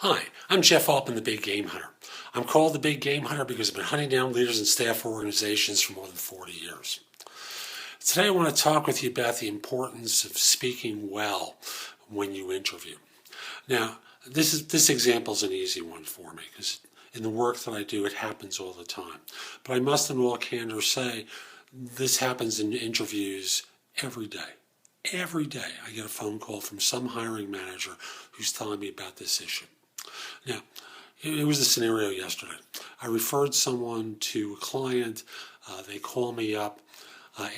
Hi, I'm Jeff Altman, the Big Game Hunter. I'm called the Big Game Hunter because I've been hunting down leaders and staff for organizations for more than 40 years. Today I want to talk with you about the importance of speaking well when you interview. Now, this example is an easy one for me because in the work that I do, it happens all the time. But I must in all candor say, this happens in interviews every day. Every day I get a phone call from some hiring manager who's telling me about this issue. Now, it was a scenario yesterday. I referred someone to a client. They call me up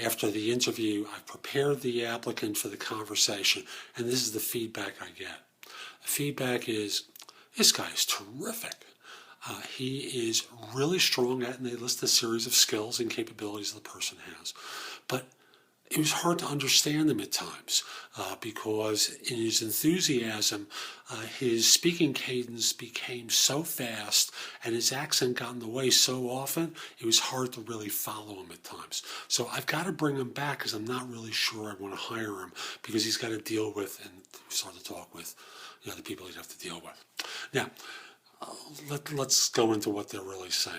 after the interview. I've prepared the applicant for the conversation, and this is the feedback I get. The feedback is, this guy is terrific. He is really strong at, and they list a series of skills and capabilities the person has. But it was hard to understand him at times because in his enthusiasm, his speaking cadence became so fast and his accent got in the way so often, it was hard to really follow him at times. So I've got to bring him back because I'm not really sure I want to hire him because he's got to deal with, and we start to talk with, the people he'd have to deal with. Now, let's go into what they're really saying.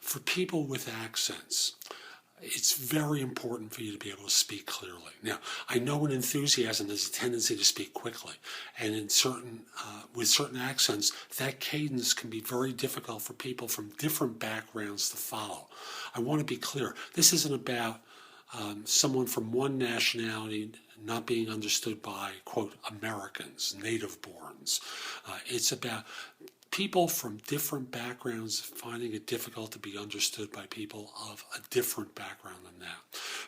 For people with accents, it's very important for you to be able to speak clearly. Now, I know in enthusiasm there's a tendency to speak quickly, and in with certain accents, that cadence can be very difficult for people from different backgrounds to follow. I want to be clear. This isn't about someone from one nationality not being understood by, quote, Americans, native-borns. It's about people from different backgrounds finding it difficult to be understood by people of a different background than that.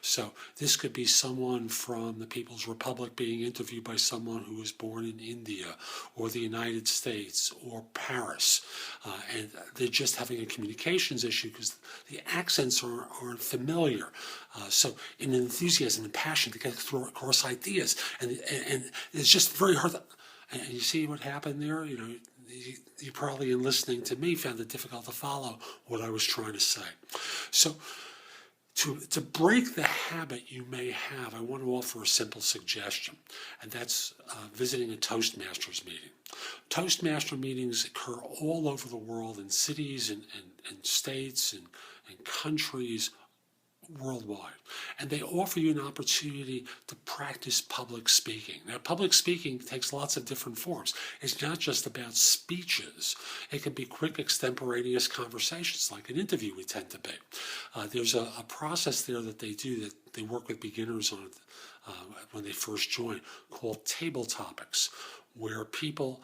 So this could be someone from the People's Republic being interviewed by someone who was born in India or the United States or Paris. And they're just having a communications issue because the accents aren't familiar. So in enthusiasm and passion to get across ideas. And it's just very hard to, and you see what happened there? You probably, in listening to me, found it difficult to follow what I was trying to say. So to break the habit you may have, I want to offer a simple suggestion, and that's visiting a Toastmasters meeting. Toastmaster meetings occur all over the world in cities and states and countries worldwide. And they offer you an opportunity to practice public speaking. Now, public speaking takes lots of different forms. It's not just about speeches. It can be quick, extemporaneous conversations like an interview we tend to be. There's a process there that they do that they work with beginners on when they first join called table topics, where people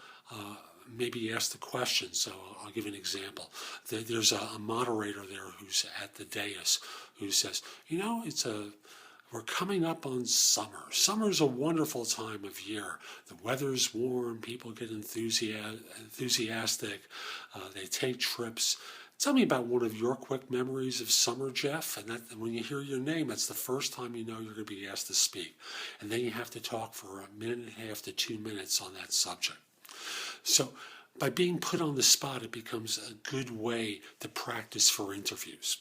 may be asked a question. So I'll give an example. There's a moderator there who's at the dais who says, we're coming up on summer. Summer's a wonderful time of year. The weather's warm, people get enthusiastic, they take trips. Tell me about one of your quick memories of summer, Jeff. And when you hear your name, that's the first time you know you're going to be asked to speak. And then you have to talk for a minute and a half to 2 minutes on that subject. So by being put on the spot, it becomes a good way to practice for interviews.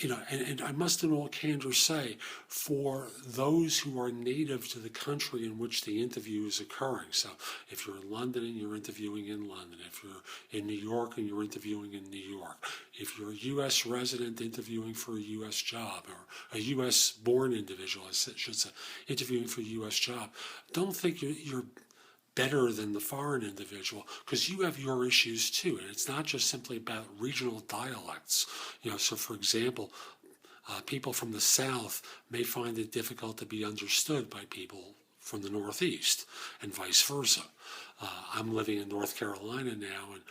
And I must in all candor say, for those who are native to the country in which the interview is occurring, so if you're in London and you're interviewing in London, if you're in New York and you're interviewing in New York, if you're a U.S. resident interviewing for a U.S. job, or a U.S. born individual, I should say, interviewing for a U.S. job, don't think you're better than the foreign individual, because you have your issues too, and it's not just simply about regional dialects. So for example, people from the South may find it difficult to be understood by people from the Northeast, and vice versa. I'm living in North Carolina now, and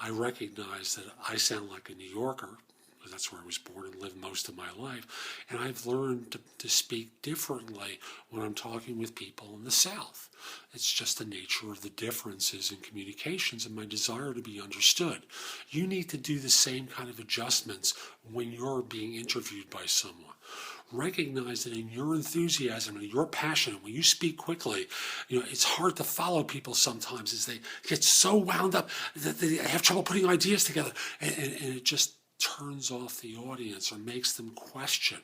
I recognize that I sound like a New Yorker, because that's where I was born and lived most of my life. And I've learned to speak differently when I'm talking with people in the South. It's just the nature of the differences in communications and my desire to be understood. You need to do the same kind of adjustments when you're being interviewed by someone. Recognize that in your enthusiasm and your passion, when you speak quickly, it's hard to follow people sometimes as they get so wound up that they have trouble putting ideas together, and it just turns off the audience or makes them question.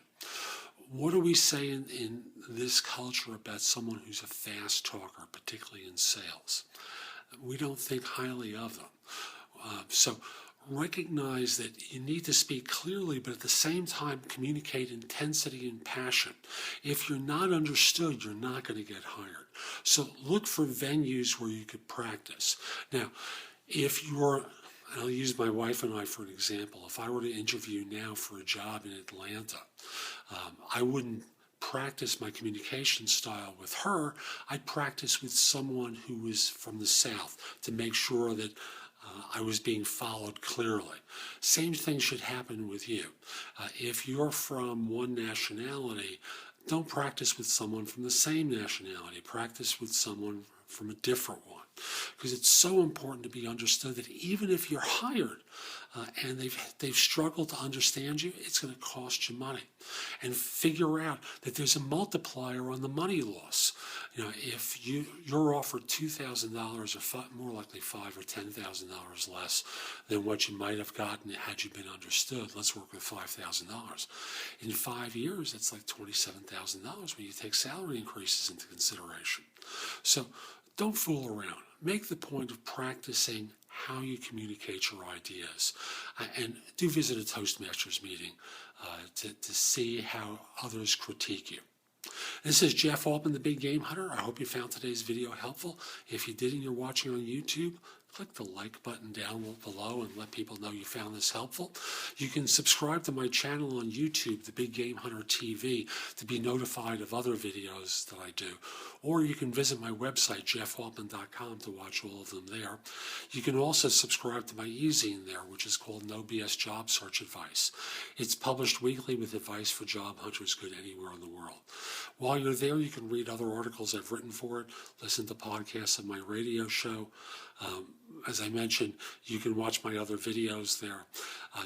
What do we say in this culture about someone who's a fast talker, particularly in sales? we don't think highly of them. So recognize that you need to speak clearly, but at the same time communicate intensity and passion. If you're not understood, you're not going to get hired. So look for venues where you could practice. Now, if you're, I'll use my wife and I for an example. If I were to interview now for a job in Atlanta, I wouldn't practice my communication style with her. I'd practice with someone who was from the South to make sure that I was being followed clearly. Same thing should happen with you. If you're from one nationality, don't practice with someone from the same nationality. Practice with someone from a different one. Because it's so important to be understood that even if you're hired and they've struggled to understand you, it's going to cost you money. And figure out that there's a multiplier on the money loss. You know, if you're offered $2,000 or more likely $5,000 or $10,000 less than what you might have gotten had you been understood, let's work with $5,000. In 5 years, that's like $27,000 when you take salary increases into consideration. So don't fool around. Make the point of practicing how you communicate your ideas. And do visit a Toastmasters meeting to see how others critique you. This is Jeff Altman, the Big Game Hunter. I hope you found today's video helpful. If you did and you're watching on YouTube, click the like button down below and let people know you found this helpful. You can subscribe to my channel on YouTube, The Big Game Hunter TV, to be notified of other videos that I do. Or you can visit my website, jeffaltman.com, to watch all of them there. You can also subscribe to my e-zine there, which is called No BS Job Search Advice. It's published weekly with advice for job hunters good anywhere in the world. While you're there, you can read other articles I've written for it, listen to podcasts of my radio show. As I mentioned, you can watch my other videos there.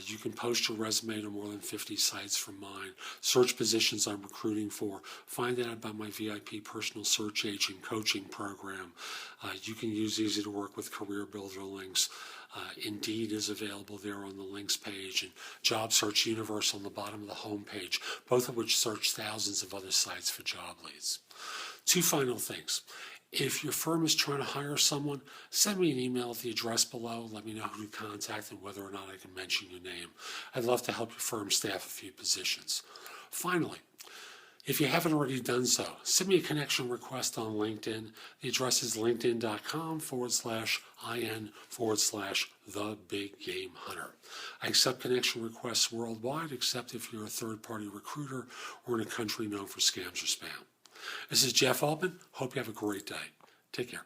You can post your resume to more than 50 sites from mine. Search positions I'm recruiting for. Find out about my VIP personal search agent coaching program. You can use Easy to Work with Career Builder links. Indeed is available there on the links page, and Job Search Universe on the bottom of the home page, both of which search thousands of other sites for job leads. Two final things. If your firm is trying to hire someone, send me an email at the address below. Let me know who to contact and whether or not I can mention your name. I'd love to help your firm staff a few positions. Finally, if you haven't already done so, send me a connection request on LinkedIn. The address is linkedin.com/IN/The Big Game Hunter. I accept connection requests worldwide, except if you're a third-party recruiter or in a country known for scams or spam. This is Jeff Altman. Hope you have a great day. Take care.